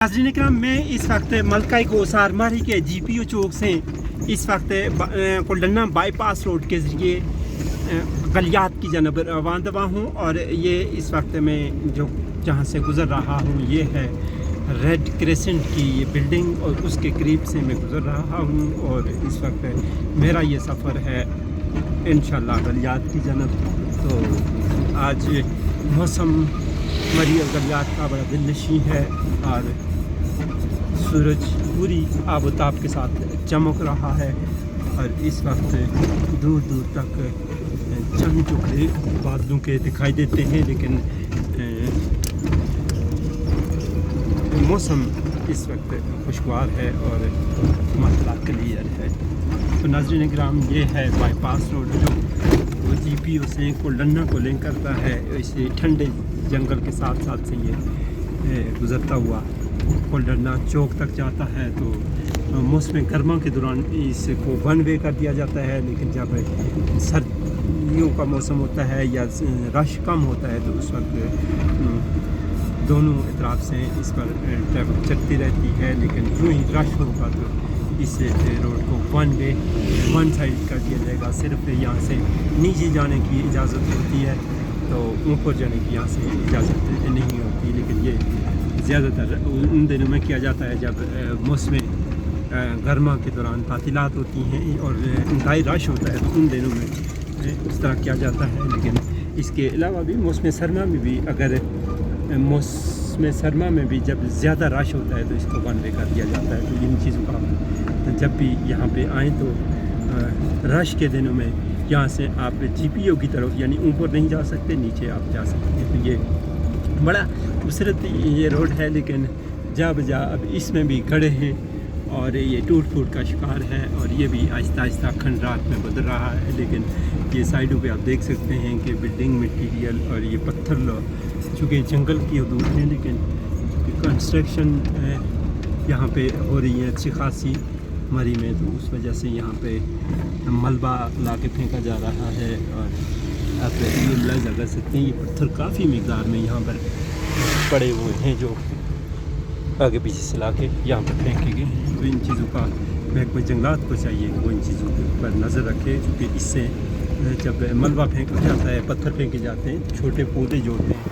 नाज़रीन इकराम, मैं इस वक्त मलका कोसार मारी के GPO चौक से इस वक्त कोल्डन्ना बाईपास रोड के ज़रिए गलियात की जानब रवाना हूँ। और ये इस वक्त मैं जो जहाँ से गुज़र रहा हूँ ये है रेड क्रेसेंट की ये बिल्डिंग और उसके करीब से मैं गुज़र रहा हूँ। और इस वक्त मेरा ये सफ़र है इंशाल्लाह गलियात की जानब। तो आज मौसम मरी और गलियात का बड़ा दिलनशीं है और सूरज पूरी आबोताब के साथ चमक रहा है। और इस वक्त दूर दूर तक चंद टुकड़े बादलों के दिखाई देते हैं, लेकिन मौसम इस वक्त खुशगवार है और मामला क्लियर है। तो नाज़रीन इकराम, ये है बाईपास रोड जो GPO से कोल्डन्ना को लिंक करता है। इसे ठंडे जंगल के साथ साथ से ये गुज़रता हुआ कोल्डन्ना चौक तक जाता है। तो मौसम गर्मा के दौरान इसको वन वे कर दिया जाता है, लेकिन जब सर्दियों का मौसम होता है या रश कम होता है तो उस वक्त दोनों तरफ से इस पर ट्रैफिक चलती रहती है। लेकिन जो ही रश होगा तो इस रोड को वन साइड कर दिया जाएगा। सिर्फ यहाँ से नीचे जाने की इजाज़त होती है, तो ऊपर जाने की यहाँ से इजाज़त नहीं होती। लेकिन ये ज़्यादातर उन दिनों में किया जाता है जब मौसम गर्मा के दौरान तातीलात होती हैं और इंतहाई रश होता है, तो उन दिनों में इस तरह किया जाता है। लेकिन इसके अलावा भी मौसम सरमा में भी अगर मौसम सरमा में भी जब ज़्यादा रश होता है तो इसको वन वे कर दिया जाता है। तो इन चीज़ों का जब भी यहाँ पे आएँ तो रश के दिनों में यहाँ से आप GPO की तरफ यानी ऊपर नहीं जा सकते, नीचे आप जा सकते हैं। तो ये बड़ा खूबसूरत ये रोड है, लेकिन जा बजा अब इसमें भी खड़े हैं और ये टूट फूट का शिकार है। और ये भी आहिस्ता आहिस्ता खंडरात में बदल रहा है। लेकिन ये साइडों पे आप देख सकते हैं कि बिल्डिंग मटीरियल और ये पत्थर चूँकि जंगल की हदूद है, लेकिन कंस्ट्रक्शन यहाँ पे हो रही है अच्छी खासी मरी में, तो उस वजह से यहाँ पे मलबा ला के फेंका जा रहा है। और आप ये मुलाहिज़ा कर सकते हैं ये पत्थर काफ़ी मिक़दार में यहाँ पर पड़े हुए हैं जो आगे पीछे से ला के यहाँ पर फेंके गए हैं। तो इन चीज़ों का महकमा जंगलात को चाहिए कि वो इन चीज़ों पर नज़र रखे, क्योंकि इससे जब मलबा फेंका जाता है, पत्थर फेंके जाते हैं, छोटे पौधे जो होते हैं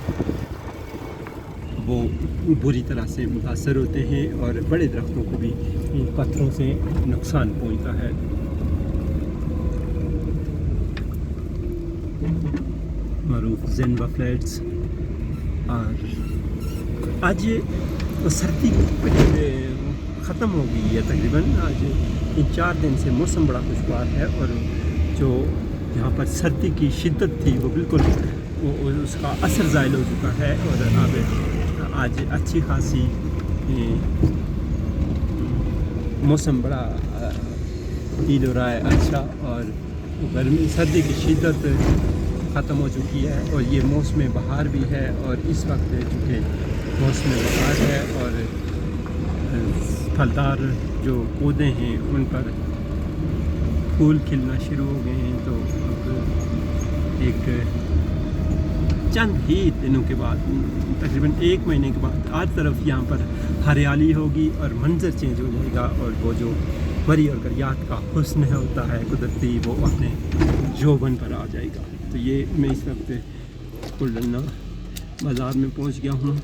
वो बुरी तरह से मुतासर होते हैं और बड़े दरख्तों को भी इन पत्थरों से नुकसान पहुँचता है। मरूफ ज़ेनवा फ्लैट्स। और आज सर्दी ख़त्म हो गई है तकरीबन। आज इन 4 दिन से मौसम बड़ा खुशगवार है और जो यहाँ पर सर्दी की शिद्दत थी वो बिल्कुल उसका असर ज़ायल हो चुका है। और अब आज अच्छी खासी मौसम बड़ा फील हो रहा है अच्छा, और गर्मी सर्दी की शिद्दत ख़त्म हो चुकी है और ये मौसम बहार भी है। और इस वक्त चूँकि मौसम बहार है और फलदार जो पौधे हैं उन पर फूल खिलना शुरू हो गए हैं, तो एक चंद ही दिनों के बाद तकरीबन 1 महीने के बाद आज तरफ यहाँ पर हरियाली होगी और मंजर चेंज हो जाएगा। और वो जो मरी और गलियात का हुस्न है होता है कुदरती, वो अपने यौवन पर आ जाएगा। तो ये मैं इस वक्त कोल्डन्ना बाज़ार में पहुँच गया हूँ।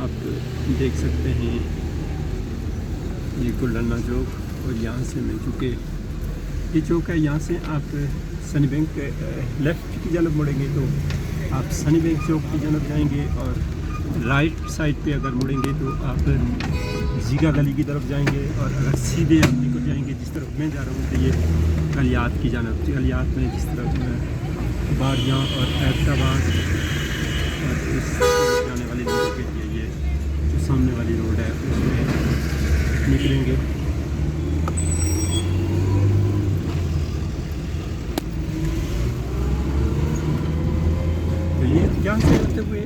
आप देख सकते हैं ये कोल्डन्ना चौक, और यहाँ से मैं चूँकि ये चौक है, यहाँ से आप सनी बैंक लेफ़्ट की जानब मुड़ेंगे तो आप सनी बैंक चौक की जानब जाएंगे, और राइट साइड पे अगर मुड़ेंगे तो आप जीगा गली की तरफ जाएंगे। और अगर सीधे आप निकल जाएंगे जिस तरफ मैं जा रहा हूँ तो ये गलियात की जानब, गलियात में जिस तरफ बाड़ियाँ और हैदराबाद और उस जाने वाली रोड के लिए ये जो सामने वाली रोड है उसमें निकलेंगे। तो ये यहाँ से होते हुए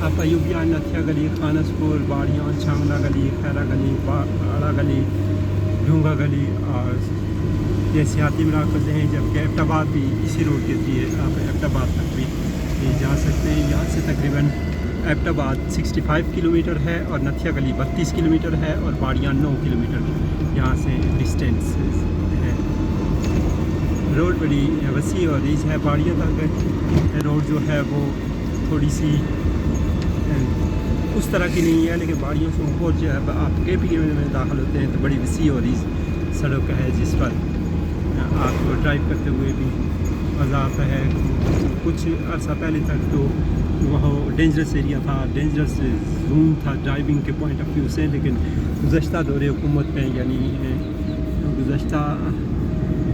आप अयूबिया, नथिया गली, खानसपुर, बाड़ियाँ, छांगला गली, खैरा गली, बाड़ा गली, ढूंगा गली और ये सियाती मराकज़ हैं। जबकि एबटाबाद भी इसी रोड के थी, आप एबटाबाद तक भी ये जा सकते हैं। यहाँ से तकरीबन एबटाबाद 65 किलोमीटर है और नथिया गली 32 किलोमीटर है और बाड़ियाँ 9 किलोमीटर यहाँ से डिस्टेंस है। रोड बड़ी वसी और रीच है, बाड़ियाँ तक रोड जो है वो थोड़ी सी उस तरह की नहीं है, लेकिन बाड़ियों से ऊपर जो है आप KP में दाखिल होते हैं तो बड़ी वसी और रीच सड़क है जिस पर आपको ड्राइव करते हुए भी मज़ा आता है। कुछ अर्सा पहले तक तो वहाँ डेंजरस एरिया था, डेंजरस जोन था ड्राइविंग के पॉइंट ऑफ व्यू से, लेकिन गुज़श्ता दौरे हुकूमत में यानी गुज़श्ता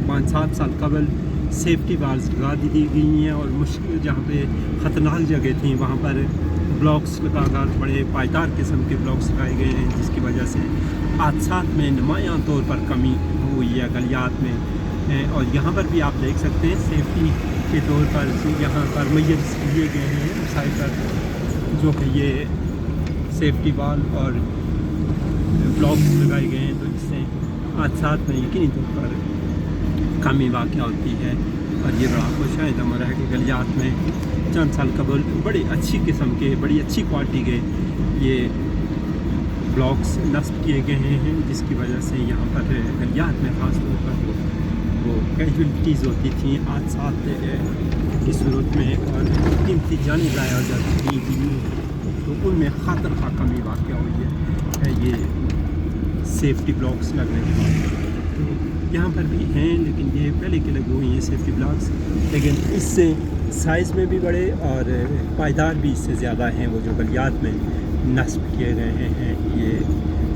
5-7 साल कबल सेफ्टी वाल्स लगा दी गई हैं और मुश्किल जहाँ पे ख़तरनाक जगह थी वहाँ पर ब्लॉक्स लगाकर बड़े पायदार किस्म के ब्लॉक्स लगाए गए हैं, जिसकी वजह से हादसात में नुमायाँ तौर पर कमी हुई है गलियात में। और यहाँ पर भी आप देख सकते हैं सेफ्टी के तौर पर यहाँ पर मैयर्स लिए गए हैं साइड पर, जो कि ये सेफ्टी वाल और ब्लॉक्स लगाए गए हैं, तो इससे हादसात में यकीनी तौर पर कमी वाक़या होती है। और ये बड़ा खुशाइंद अमर है कि गलियात में चंद साल कबल बड़ी अच्छी किस्म के, बड़ी अच्छी क्वालिटी के ये ब्लॉक्स नस्ब किए गए हैं, जिसकी वजह से यहाँ पर गलियात में ख़ास तौर पर वो कैजुअलिटीज़ होती थी हादसात की सूरत में और कीमती जानें ज़ाया हो जाती थी, तो उनमें ख़ातर खा कमी वाक़या हुई है ये सेफ्टी ब्लॉक्स लगने के बाद। तो यहाँ पर भी हैं, लेकिन ये पहले के लगे हुए हैं सेफ्टी ब्लॉक्स, लेकिन इससे साइज़ में भी बड़े और पायदार भी इससे ज़्यादा हैं वो जो गलियात में नस्ब किए गए हैं ये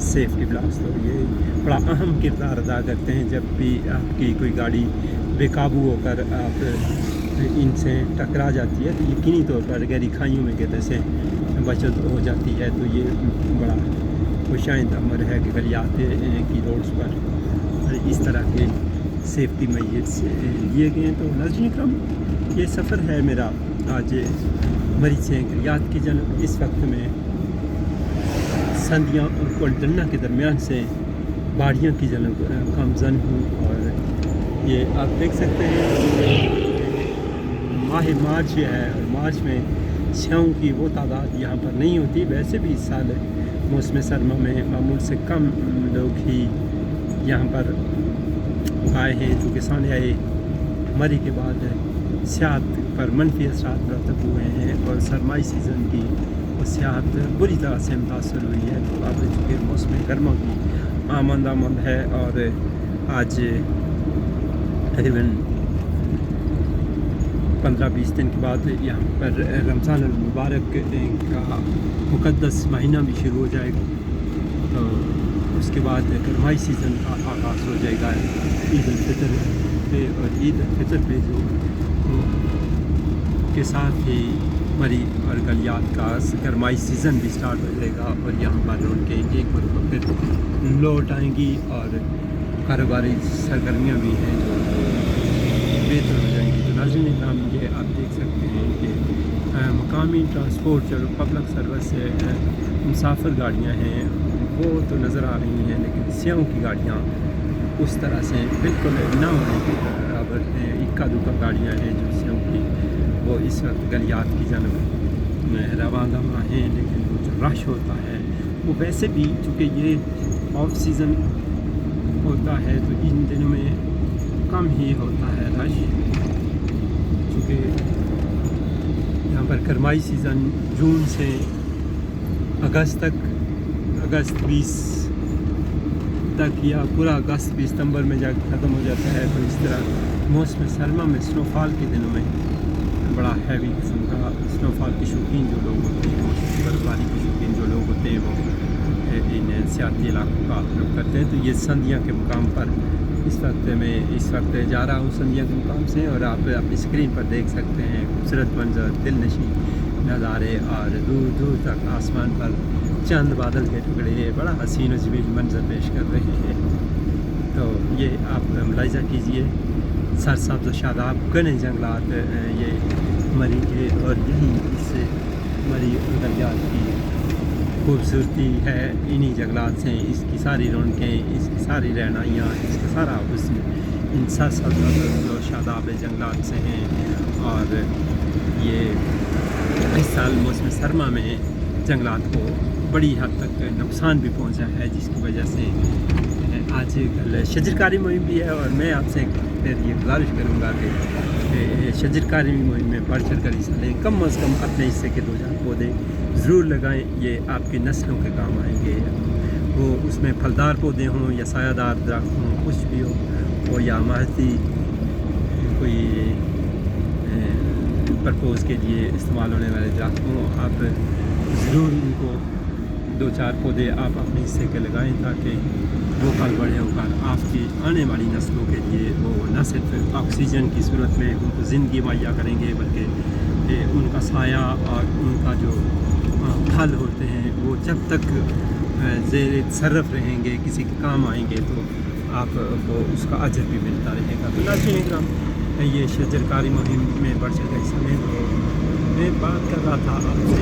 सेफ्टी ब्लॉक्स। तो ये बड़ा अहम किरदार अदा करते हैं जब भी आपकी कोई गाड़ी बेकाबू होकर आप इनसे टकरा जाती है, तो यकीनी तौर पर गहरी खाइयों में गिरने से बचत हो जाती है। तो ये बड़ा खुशाइंद अमर है कि गलियात की रोड्स पर इस तरह के सेफ्टी मेजर्स लिए गए हैं। तो नाज़रीन इकराम, ये सफ़र है मेरा आज मरी से गलियात की जानब। इस वक्त में संदियाँ और कोल्डन्ना के दरमियान से बाड़ियाँ की जानब गामज़न हूँ और ये आप देख सकते हैं माह मार्च है और मार्च में स्याहों की वो तादाद यहाँ पर नहीं होती। वैसे भी इस साल मौसम सरमा में मामूल से कम लोग ही यहाँ पर आए हैं, चूँकि सानियाए मरी के बाद सियाहत पर मनफी असरात मरतब हुए हैं और सरमाई सीज़न की वो सियाहत बुरी तरह से मुतासर हुई है। तो अब चूँकि मौसम गर्मा की आमद है और आज तकरीबन 15-20 दिन के बाद यहाँ पर रमज़ान मुबारक का मुक़द्दस महीना भी शुरू हो जाएगा। तो उसके बाद गर्माई सीज़न का आगाज़ हो जाएगा ईद उल फितर पे, और ईद उल फितर पे जो के साथ ही मरी और गलियात का गर्माई सीज़न भी स्टार्ट हो जाएगा और यहाँ पर उनके एक मरतबा फिर लौट आएंगी और कारोबारी सरगर्मियाँ भी हैं जो बेहतर हो जाएंगी। तो नाज़रीन इकराम, ये आप देख सकते हैं कि मकामी ट्रांसपोर्ट जो पब्लिक सर्विस मुसाफिर गाड़ियाँ हैं वो तो नज़र आ रही हैं, लेकिन सियाहों की गाड़ियाँ उस तरह से बिल्कुल ना होने के बराबर हैं। इक्का दुक्का गाड़ियाँ हैं जो सियाहों की वो इस वक्त गलियात की जानब रवाना हैं, लेकिन वो जो रश होता है वो वैसे भी चूँकि ये ऑफ सीज़न होता है तो इन दिनों में कम ही होता है रश, चूँकि यहाँ पर गर्माई सीज़न जून से अगस्त तक, अगस्त 20 तक या पूरा अगस्त भी सितंबर में जाकर ख़त्म हो जाता है। तो इस तरह मौसम सरमा में स्नोफॉल के दिनों में बड़ा हैवी किस्म का स्नोफॉल के शौकीन जो लोग होते हैं, बर्फबारी के शौकीन जो लोग होते हैं वो इन सियाती इलाकों का रुख करते हैं। तो ये संदियाँ के मुकाम पर इस वक्त जा रहा हूँ संदियाँ के मुकाम से, और आप अपनी स्क्रीन पर देख सकते हैं खूबसूरत मंजर, दिलनशी नज़ारे और दूर दूर तक आसमान पर चंद बादल के टुकड़े बड़ा हसीन जमील मंजर पेश कर रहे हैं। तो ये आप मुलाहिज़ा कीजिए सरसब्ज़ व शादाब घने जंगलात ये मरी के, और यही इससे मरी और गलियात की खूबसूरती है। इन्हीं जंगलात से इसकी सारी रौनकें, इसकी सारी रहनाइयाँ, इसका सारा हुस्न इन सरसब्ज़ व शादाब जंगलात से हैं। और ये इस साल मौसम सरमा में जंगलात को बड़ी हद तक नुकसान भी पहुंचा है, जिसकी वजह से आज कल शजरकारी मुहिम भी है। और मैं आपसे फिर ये गुजारिश करूँगा कि शजरकारी मुहिम में बढ़ चढ़ कर हिस्सा लें, कम अज़ कम अपने हिस्से के 2000 पौधे ज़रूर लगाएं। ये आपकी नस्लों के काम आएंगे, वो उसमें फलदार पौधे हों या सायादार दरख्त हों, कुछ भी हो या इमारती कोई परपोज़ के लिए इस्तेमाल होने वाले दरख्त हों, आप ज़रूर उनको 2-4 पौधे आप अपने हिस्से के लगाएं, ताकि वो फल बड़े होकर आपकी आने वाली नस्लों के लिए वो न सिर्फ ऑक्सीजन की सूरत में उनको ज़िंदगी मुहैया करेंगे, बल्कि उनका साया और उनका जो फल होते हैं वो जब तक ज़ेर तसर्रुफ़ रहेंगे, किसी के काम आएंगे, तो आपको उसका अजर भी मिलता रहेगा। तो नाज़रीन इकराम, ये शजरकारी मुहिम में बढ़ चढ़ कर हिस्सा लें। तो मैं बात कर रहा था आपसे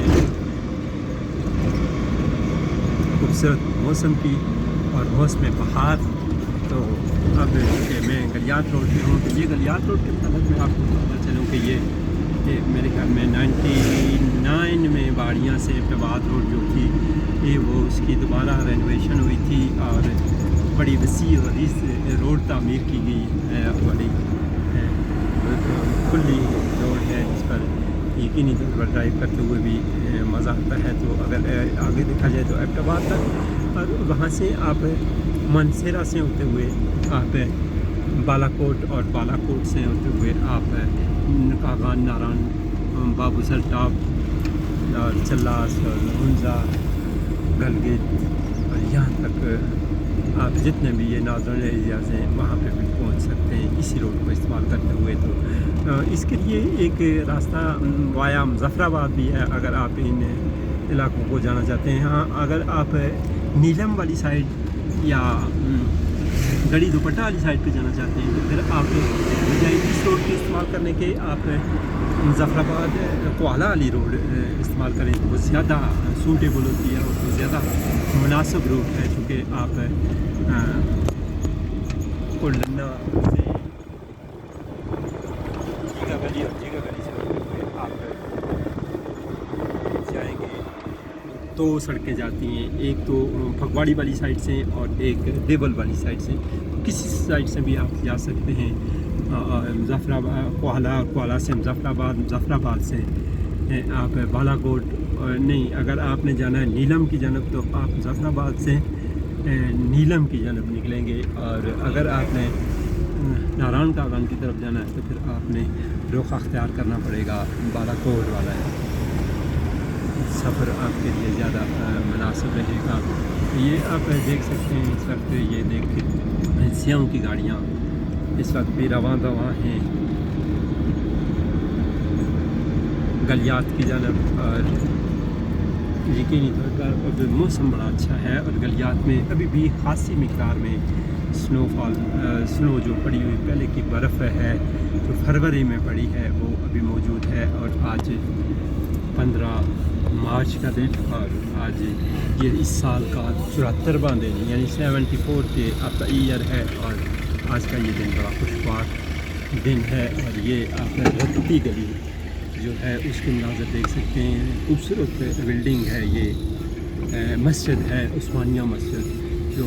खूबसूरत मौसम की और मौसम बहार। तो अब मैं गलियात रोड पे हूँ, तो ये गलियात रोड के मतलब मैं आपको बताना चलूँ कि ये मेरे ख्याल में 99 में बाड़ियाँ से प्रभात रोड जो थी, ये वो उसकी दोबारा रेनोवेशन हुई थी और बड़ी वसी और इस रोड तामीर की गई है। बड़ी खुली रोड है, जिस पर यकीनी तौर पर ड्राइव करते हुए भी मज़ा आता है। तो अगर आगे देखा जाए तो एबटाबाद तक, और वहाँ से आप मनसेरा से होते हुए आप बालाकोट और बालाकोट से होते हुए आप कागान, नारायण, बाबू सर टॉप और चल्लास और हुंजा, गलगित और यहाँ तक आप जितने भी ये नॉर्दर्न एरियाज़ हैं वहाँ पे भी पहुँच सकते हैं इसी रोड को इस्तेमाल करते हुए। तो इसके लिए एक रास्ता वाया मुज़फ़्फ़राबाद भी है, अगर आप इन इलाकों को जाना चाहते हैं। हाँ, अगर आप नीलम वाली साइड या गड़ी दुपट्टा वाली साइड पे जाना चाहते हैं, तो फिर आप बजाय इस रोड के इस्तेमाल करने के आप मुज़फ़्फ़राबाद कोआला वाली रोड इस्तेमाल करें, तो वो ज़्यादा सूटेबल होती है और वो ज़्यादा मुनासिब रूट है। चूँकि आप कोल्लन्ना से जीगा गली से होते हुए आप जाएंगे, 2 सड़कें जाती हैं, एक तो फगवाड़ी वाली साइड से और एक देवल वाली साइड से। किसी साइड से भी आप जा सकते हैं। मुज़फ़्फ़राबाद कोआला और कोआला से मुज़फ़्फ़राबाद से आप बालाकोट, नहीं, अगर आपने जाना है नीलम की जानब तो आप मुज़फ़्फ़राबाद से नीलम की जानब निकलेंगे, और अगर आपने नारायण कागान की तरफ जाना है तो फिर आपने रुख अख्तियार करना पड़ेगा बालाकोट वाला है। सफ़र आपके लिए ज़्यादा मुनासिब रहेगा। ये आप देख सकते हैं इस वक्त, ये देख सियाहों की गाड़ियाँ इस वक्त भी रवां दवां हैं गलियात की जानब। और यकीनी तौर पर अब मौसम बड़ा अच्छा है और गलियात में अभी भी खासी मिक़दार में स्नो जो पड़ी हुई पहले की बर्फ़ है जो फरवरी में पड़ी है वो अभी मौजूद है। और आज 15 मार्च का दिन, और आज ये इस साल का 74वां दिन यानी 74th ऑफ द ईयर है, और आज का ये दिन बड़ा खुशगवार दिन है। और ये आपने रत्ती गली जो है उसके मनाज़र देख सकते हैं, खूबसूरत बिल्डिंग है। ये मस्जिद है उस्मानिया मस्जिद, जो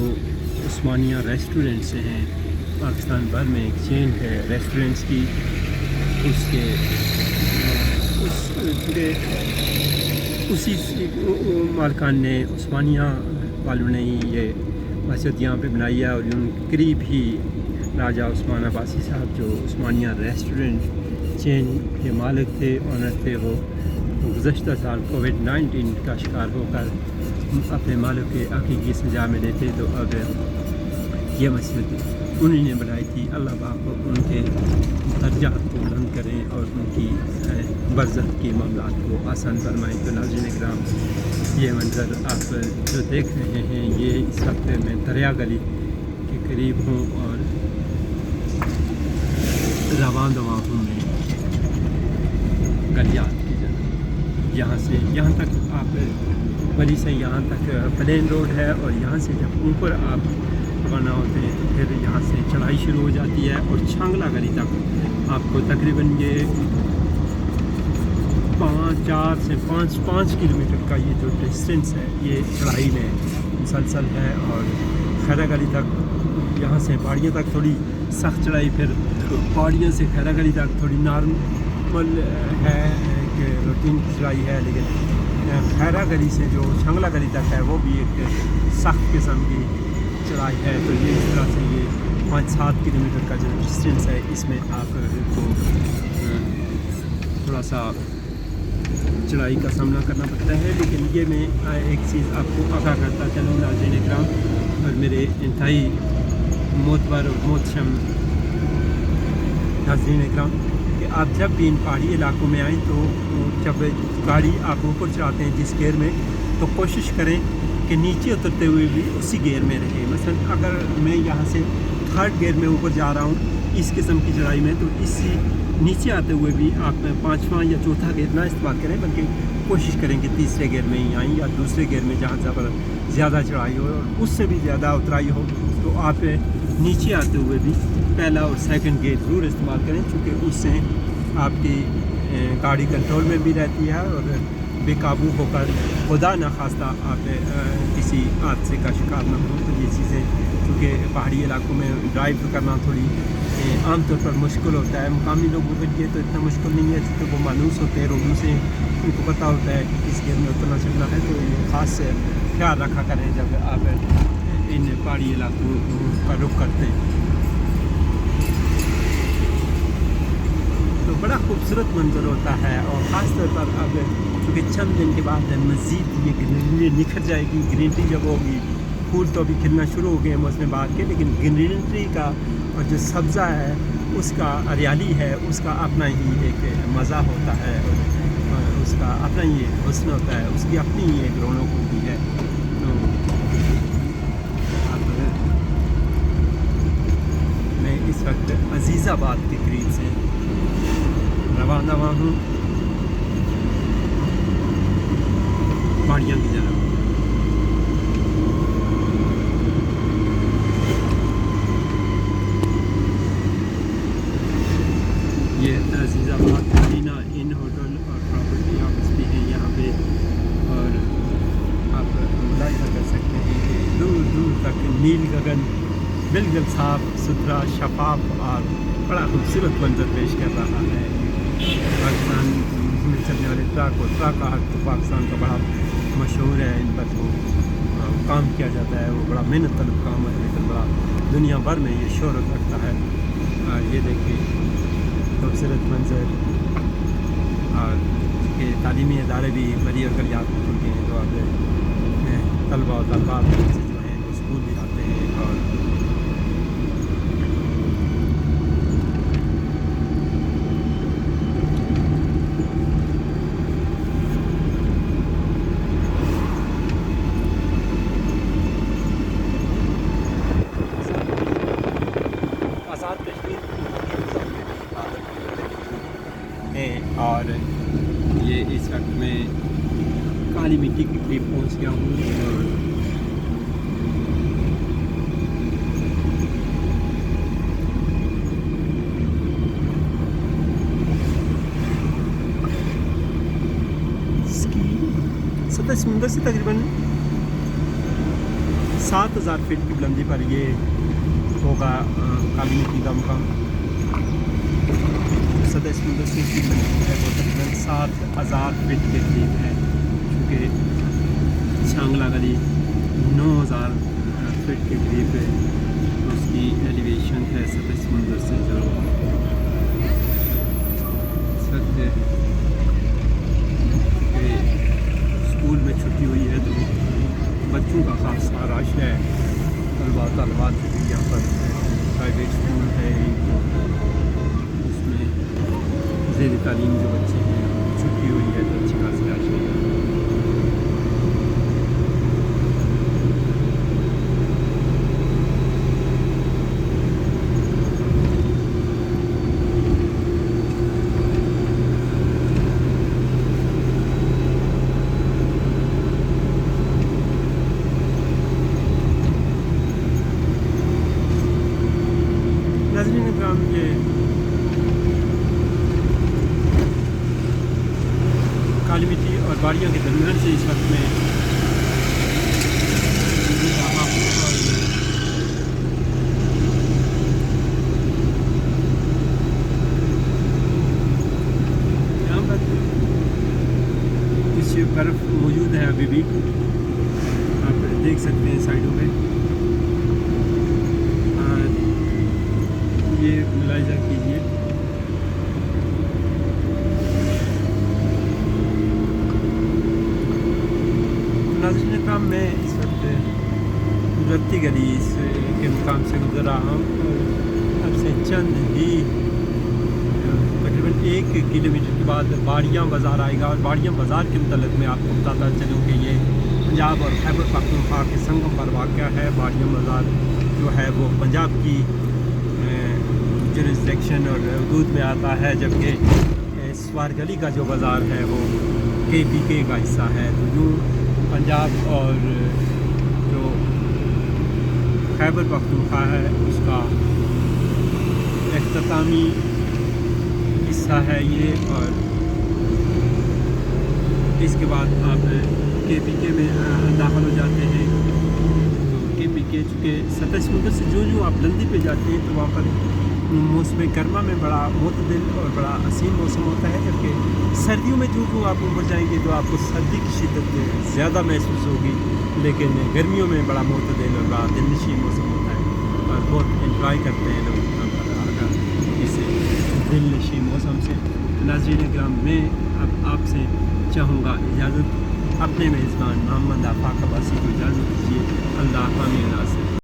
उस्मानिया रेस्टोरेंट से हैं। पाकिस्तान भर में एक चेन है रेस्टोरेंट्स की, उसी मालकान ने, उस्मानिया वालों ने ही ये मस्जिद यहाँ पे बनाई है। और उन करीब ही राजा उस्मान अब्बासी साहब जो उस्मानिया रेस्टोरेंट चेन के मालिक थे, ऑनर थे, वो गुज़श्ता साल कोविड-19 का शिकार होकर अपने मालिक के हकीकी सजा में लेते। तो अब ये मस्जिद उन्हीं ने बनाई थी। अल्लाह पाक उनके दर्जात को बुलंद करें और उनकी बरज़त की मामलात को आसान फरमाएँ। तो नाज़रीन इकराम, ये मंज़र आप जो देख रहे हैं, ये इस वक्त मैं दरिया गली के करीब हूँ और रवां दवा हूँ मैं गलियात की जगह। यहाँ से यहाँ तक आप गली से यहाँ तक प्लेन रोड है, और यहाँ से जब ऊपर आप रवाना होते हैं तो फिर यहाँ से चढ़ाई शुरू हो जाती है और छांगला गली तक आपको तकरीबन ये 4 سے 5 کلومیٹر کا یہ جو ڈسٹینس ہے یہ چڑھائی میں مسلسل ہے، اور خیرہ گلی تک یہاں سے پہاڑیوں تک تھوڑی سخت چڑھائی، پھر پہاڑیوں سے خیرہ گلی تک تھوڑی نارمل ہے کہ روٹین کی چڑھائی ہے، لیکن خیرہ گلی سے جو شنگلہ گلی تک ہے وہ بھی ایک سخت قسم کی چڑھائی ہے۔ تو یہ اس طرح سے یہ 5-7 کلومیٹر کا جو ڈسٹینس ہے اس میں آپ کو تھوڑا سا چڑھائی کا سامنا کرنا پڑتا ہے، لیکن یہ میں ایک چیز آپ کو آگاہ کرتا چلوں ناظرین اکرام اور میرے انتہائی معتبر اور محتشم ناظرین اکرام، کہ آپ جب بھی ان پہاڑی علاقوں میں آئیں تو جب گاڑی آپ اوپر چڑھاتے ہیں جس گیئر میں، تو کوشش کریں کہ نیچے اترتے ہوئے بھی اسی گیئر میں رہے۔ مثلا اگر میں یہاں سے 3rd گیئر میں اوپر جا رہا ہوں اس قسم کی چڑھائی میں، تو اسی نیچے آتے ہوئے بھی آپ 5واں یا 4تھا گیئر نہ استعمال کریں، بلکہ کوشش کریں کہ 3رے گیئر میں ہی آئیں، یا 2سرے گیئر میں جہاں زیادہ چڑھائی ہو اور اس سے بھی زیادہ اترائی ہو، تو آپ نیچے آتے ہوئے بھی 1 اور 2nd گیئر ضرور استعمال کریں، چونکہ اس سے آپ کی گاڑی کنٹرول میں بھی رہتی ہے اور بے قابو ہو کر خدا نخواستہ آپ کسی حادثے کا شکار نہ ہوں۔ تو یہ چیزیں چونکہ پہاڑی علاقوں میں ڈرائیو کرنا تھوڑی عام طور پر مشکل ہوتا ہے، مقامی لوگوں کے لیے تو اتنا مشکل نہیں ہے کیونکہ وہ مانوس ہوتے ہیں، روڈوں سے ان کو پتہ ہوتا ہے کہ کس گیئر میں اترنا چلنا ہے، تو یہ خاص خیال رکھا کریں جب آپ ان پہاڑی علاقوں کا رخ کرتے ہیں۔ تو بڑا خوبصورت منظر ہوتا ہے، اور خاص طور پر اب چونکہ چند دن کے بعد مزید یہ گرینری نکھر جائے گی، گرینری جب ہوگی، پھول تو ابھی کھلنا شروع ہو گئے ہیں موسم بہار کے، لیکن گرینری کا اور جو سبزہ ہے اس کا ہریالی ہے اس کا اپنا ہی ایک مزہ ہوتا ہے، اور اس کا اپنا ہی ایک حسن ہوتا ہے، اس کی اپنی ہی ایک رونق ہوتی ہے۔ تو اب میں اس وقت عزیز آباد کے قریب سے روانہ ہوں پہاڑیاں کی جانب۔ یہ عزیز آباد مدینہ ان ہوٹل اور پراپرٹی آفس بھی ہیں یہاں پہ، اور آپ ملاحظہ کر سکتے ہیں کہ دور دور تک نیل گگن بالکل صاف ستھرا شفاف اور بڑا خوبصورت منظر پیش کر رہا ہے۔ پاکستان میں چلنے والے ٹرک اور ٹرک آرٹ تو پاکستان کا بڑا مشہور ہے، ان پر جو کام کیا جاتا ہے وہ بڑا محنت طلب کام ہے، لیکن بڑا دنیا بھر میں یہ شہرت رکھتا ہے۔ اور یہ دیکھیں خوبصورت منظر، اور کہ تعلیمی ادارے بھی بڑی اور کلیات میں کھل گئے ہیں، تو اب طلبہ و طالبات سے جو ہیں اسکول بھی آتے ہیں، اور آزاد کشمیر اور یہ اس وقت میں کالی مٹی کے قریب پہنچ گیا ہوں، اور اس کی سطح سمندر سے تقریباً 7000 فٹ کی بلندی پر یہ ہوگا کالی مٹی کا مقام۔ سطح سمندر سے کی بلندی ہے وہ تقریباً 7000 فٹ کے قریب ہے، کیونکہ شانگلہ گلی 9000 فٹ کے قریب ہے، اس کی ایلیویشن ہے سطح سمندر سے جو اس وقت اسکول میں چھٹی ہوئی ہے، تو بچوں کا خاص رش ہے، طلباء طالبات بھی یہاں پر پرائیویٹ اسکول ہے، اس میں زیر تعلیم جو بچے ہیں چھٹی ہوئی ہے تو اچھی خاصی رش ہے۔ ناظرین اکرام، یہ پہاڑیوں کے درمیان سے اس وقت میں یہاں پر کچھ برف موجود ہے ابھی بھی، آپ دیکھ سکتے ہیں سائڈوں پہ. یہ ملاحظہ کیجیے. ناظرین اکرام، میں اس وقت قدرتی گلی کے مقام سے گزر رہا ہوں اور اب سے چند ہی تقریباً 1 کلومیٹر کے بعد باڑیاں بازار آئے گا، اور باڑیاں بازار کے متعلق میں آپ کو بتاتا چلوں کہ یہ پنجاب اور خیبر پختونخوا کے سنگم پر واقع ہے. باڑیاں بازار جو ہے وہ پنجاب کی جورسڈکشن اور حدود میں آتا ہے، جبکہ سوار گلی کا جو بازار ہے وہ KPK کا حصہ ہے. تو یوں پنجاب اور جو خیبر پختونخوا ہے اس کا اختتامی حصہ ہے یہ، اور اس کے بعد آپ KPK میں داخل ہو جاتے ہیں. تو KPK چونکہ سطح سمندر سے جو آپ لندی پہ جاتے ہیں تو وہاں پر موسم گرما میں بڑا معتدل اور بڑا حسین موسم ہوتا ہے، جبکہ سردیوں میں جو آپ اوپر جائیں گے تو آپ کو سردی کی شدت زیادہ محسوس ہوگی، لیکن گرمیوں میں بڑا معتدل اور بڑا دلنشین موسم ہوتا ہے اور بہت انجوائے کرتے ہیں لوگ یہاں پر آ کر اس دلنشین موسم سے. ناظرین اکرام، میں اب آپ سے چاہوں گا اجازت، اپنے میزبان محمد آفاق عباسی کو اجازت دیجیے. اللہ حافظ.